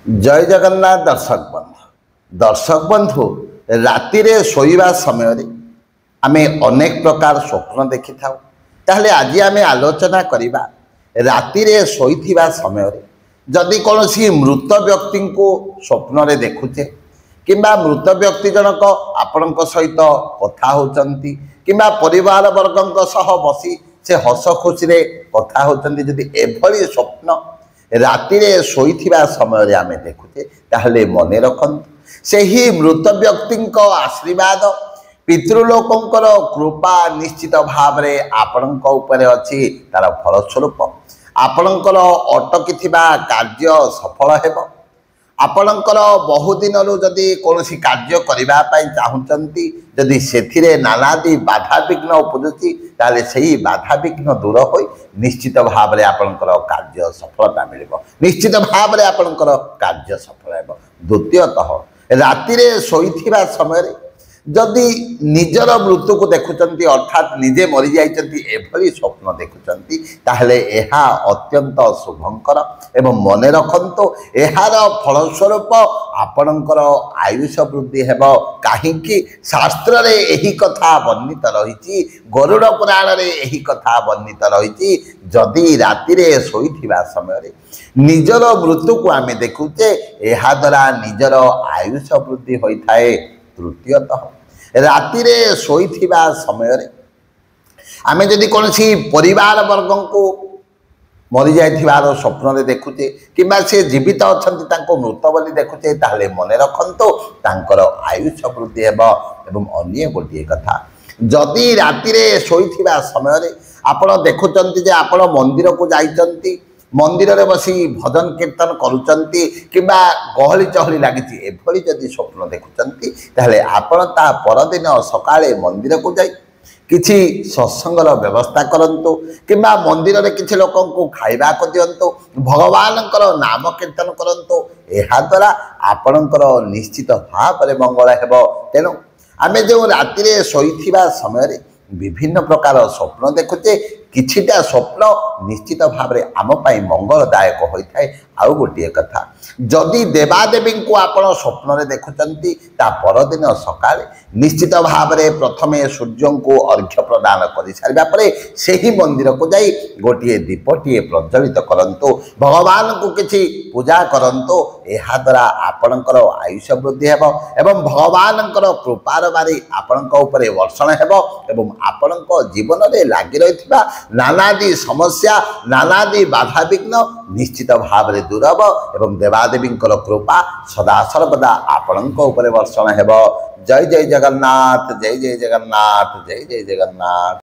जय जगन्नाथ दर्शक बंधु राति रे शोइबा समय आमे अनेक प्रकार स्वप्न देखि थाउ ताहले आज आमे आलोचना करिबा राति रे शोइथिबा समय जदि कोनोसी मृत व्यक्ति को स्वप्न रे देखुचे किंबा मृत व्यक्ति जनक आपणक सहित कथा होचंती किंबा परिवार वर्गंक सह बसी से हस खुशी रे कथा होचंती जदि एभली स्वप्न राति रे शोइथिबा समय आमे देखुचे ताहले मने रखंतु से ही मृत व्यक्ति आशीर्वाद पितृलोकंकर कृपा निश्चित भाव रे आपणक उपरे अछि तार फलस्वरूप आपणकर अटकिथिबा कार्य सफल हेबो आपणकर बहुदिन जदि कौनसी कार्य करबा पई चाहुचंती जदि सेथिरे नानादी बाधा विघ्न उपजुची ताले सही बाधा विघ्न दूर होई निश्चित भाव रे आपणकर कार्य सफलता मिलिबो निश्चित भाव रे आपणकर कार्य सफल हेबो। द्वितीयतः राति रे सोइथिबा समय रे जदि निजर मृत्यु को देखुचंती अर्थात निजे मरी जाइचंती एभली स्वप्न देखुचंती ताहले एहा अत्यंत शुभंकर एवं मने रखंतो एहार फलस्वरूप आपणकर आयुष वृद्धि हेबो काहींकि शास्त्र रे एही कथा वर्णित रहिछि गरुड़ पुराण रे एही कथा वर्णित रहिछि जदि राति रे सोइथिबा समय रे निजर मृत्यु को आमे देखुचे एहा द्वारा निजर आयुष वृद्धि होइथाए। तृतीयतः राति रे सोइथिबा समय रे आमे जदि कोनसी परिवार वर्गं को मरी जाइथिबार स्वप्न रे देखुचे किंबा से जीवित अछंती तांको मृत बोली देखुचे ताहले मने रखंतो तांकर आयुष वृद्धि हेबो। एवं अन्य गोटिए कथा जदि राति रे सोइथिबा समय रे आपण देखुचंती जे आपण मंदिर को जाइचंती मंदिर रे बसी भजन कीर्तन करूचंती किंबा गहली चहली लागिची एभली जदि स्वप्न देखुचंती ताहले आपण ता परदिन सकाळे मंदिर को जाई किछि सत्संगर व्यवस्था करंतु किंबा मंदिर रे किछि लोकन को खाइबा को दियंतु भगवानकर नाम कीर्तन करंतु एहा द्वारा आपणकर निश्चित भाव रे मंगल हेबो। तेनु आमे जो राति रे सोइथिबा समय रे विभिन्न प्रकार स्वप्न देखुचे किछिटा स्वप्न निश्चित भाव रे आम पाई मंगलदायक होइथाय। आउ गोटिए कथा जदि देवादेवी को आपण स्वप्न रे देखुचंती ता परदिन सकाळे निश्चित भाव रे प्रथमे सूर्य को अर्घ्य प्रदान करि सारिबा परे सेही मंदिर को जाई गोटिए दीपटिए प्रज्वलित करंतु भगवान को किछि पूजा करंतु एहा द्वारा आपणकर आयुष वृद्धि हेबो एवं भगवानकर कृपार बारी आपणक उपरे वर्षण हेबो एवं आपणक जीवन रे लागि रहिथिबा नानादी समस्या नानादी बाधा विघ्न निश्चित भाव रे दूर हेबो एवं देवादेवी कृपा सदा सर्वदा आपणक उपरे वर्षण हेबो। जय जय जगन्नाथ जय जय जगन्नाथ जय जय जगन्नाथ।